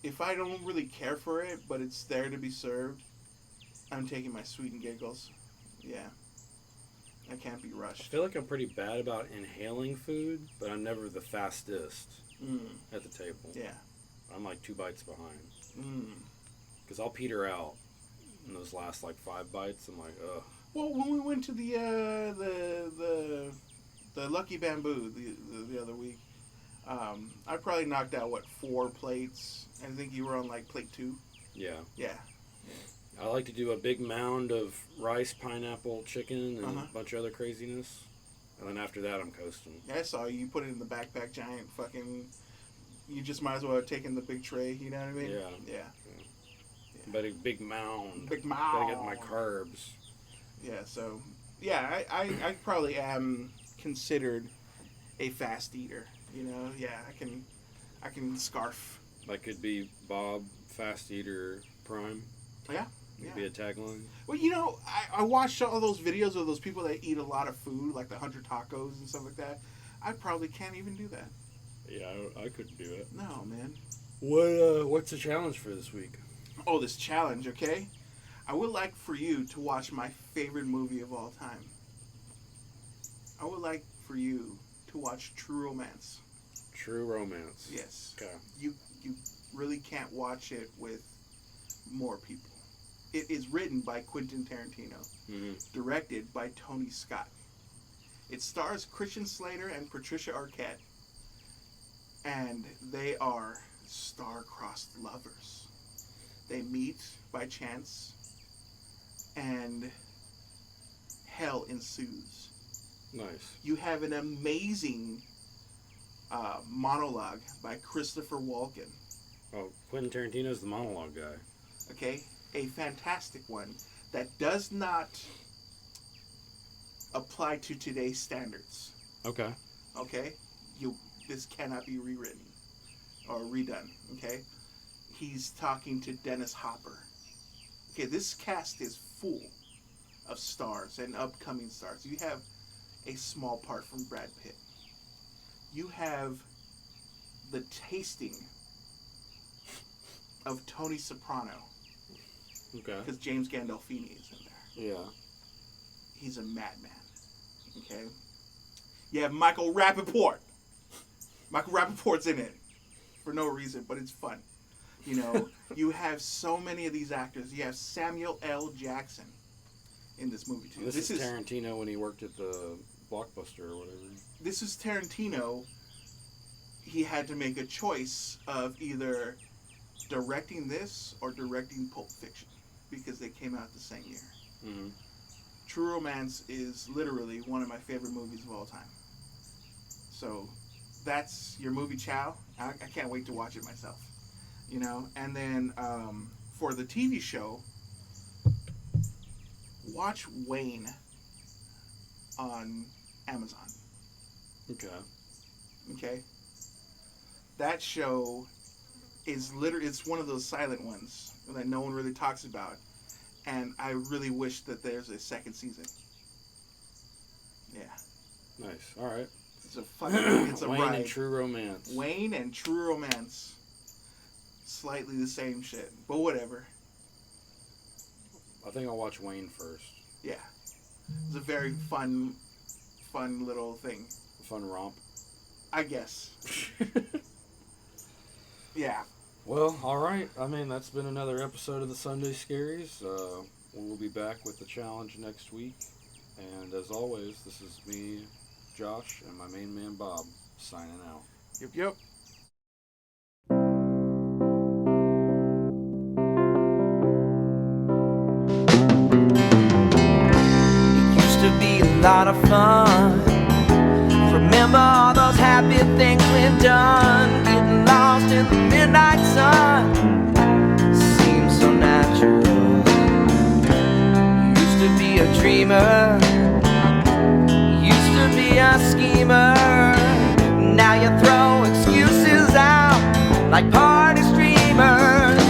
If I don't really care for it, but it's there to be served, I'm taking my sweet and giggles. Yeah, I can't be I rushed. feel like I'm pretty bad about inhaling food, but I'm never the fastest at the table. Yeah. I'm like 2 bites behind. Mm. Because I'll peter out in those last like 5 bites. I'm like, ugh. Well, when we went to the Lucky Bamboo the other week, I probably knocked out 4 plates. I think you were on like plate 2. Yeah. Yeah. I like to do a big mound of rice, pineapple, chicken, and Uh-huh. a bunch of other craziness. And then after that, I'm coasting. Yeah, I saw you put it in the backpack, giant fucking. You just might as well have taken the big tray. You know what I mean? Yeah. Yeah. But a big mound. Big Gotta get mound. my carbs. Yeah. So yeah, I probably am considered a fast eater. You know? Yeah, I can scarf. That could be Bob Fast Eater Prime. Yeah. Could be a tagline. Well, you know, I watched all those videos of those people that eat a lot of food, like the 100 tacos and stuff like that. I probably can't even do that. Yeah, I couldn't do it. No, man. What's the challenge for this week? Oh, this challenge, okay? I would like for you to watch my favorite movie of all time. I would like for you to watch True Romance. True Romance. Yes. Okay. You really can't watch it with more people. It is written by Quentin Tarantino, directed by Tony Scott. It stars Christian Slater and Patricia Arquette, and they are star-crossed lovers. They meet by chance, and hell ensues. Nice. You have an amazing monologue by Christopher Walken. Oh, Quentin Tarantino's the monologue guy. Okay? A fantastic one that does not apply to today's standards. Okay. Okay? This cannot be rewritten or redone. Okay? He's talking to Dennis Hopper. Okay, this cast is full of stars and upcoming stars. You have a small part from Brad Pitt. You have the tasting of Tony Soprano. Okay. Because James Gandolfini is in there. Yeah. He's a madman. Okay? You have Michael Rappaport. Michael Rappaport's in it. For no reason, but it's fun. You know, you have so many of these actors. You have Samuel L. Jackson in this movie, too. This is Tarantino when he worked at the Blockbuster or whatever. This is Tarantino. He had to make a choice of either directing this or directing Pulp Fiction, because they came out the same year. Mm-hmm. True Romance is literally one of my favorite movies of all time. So that's your movie, Chow. I can't wait to watch it myself. You know, and then for the TV show, watch Wayne on Amazon. Okay. Okay? That show is literally, it's one of those silent ones that no one really talks about. And I really wish that there's a second season. Yeah. Nice. All right. It's a fucking, it's a Wayne ride. and True Romance. Wayne and True Romance. Slightly the same shit, but whatever. I think I'll watch Wayne first. Yeah. It's a very fun little thing. A fun romp. I guess. Yeah. Well, all right. I mean, that's been another episode of the Sunday Scaries. We'll be back with the challenge next week. And as always, this is me, Josh, and my main man, Bob, signing out. Yep. It used to be a lot of fun. Remember all those happy things we've done. Getting lost in the midnight sun seems so natural. Used to be a dreamer, used to be a schemer. Now you throw excuses out like party streamers.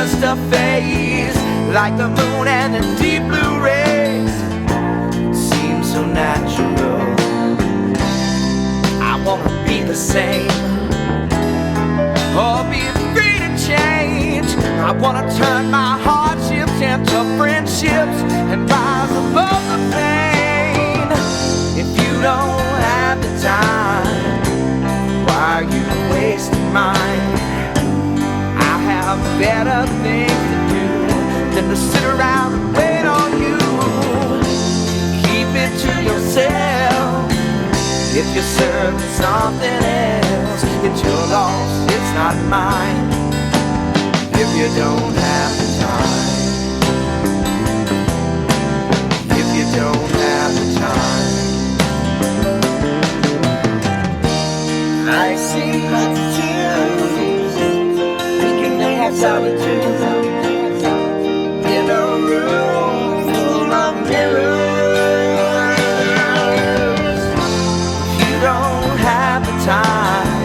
just a phase, like the moon and the deep blue rays. It seems so natural. I wanna be the same, or be free to change. I wanna turn my hardships into friendships and rise above the pain. If you don't have the time, why are you wasting mine? I have better things to do than to sit around and wait on you. Keep it to yourself. If you're serving something else, it's your loss, it's not mine. If you don't have the time, if you don't have the time. I see lots of tears, we can have solitude in a room full of mirrors. Time.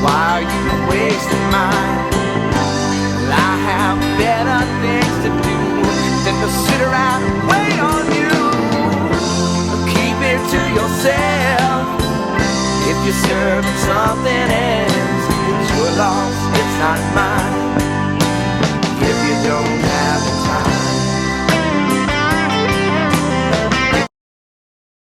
Why are you wasting mine? Well, I have better things to do than to sit around and wait on you. Keep it to yourself. If you're serving something else, it's your loss, it's not mine.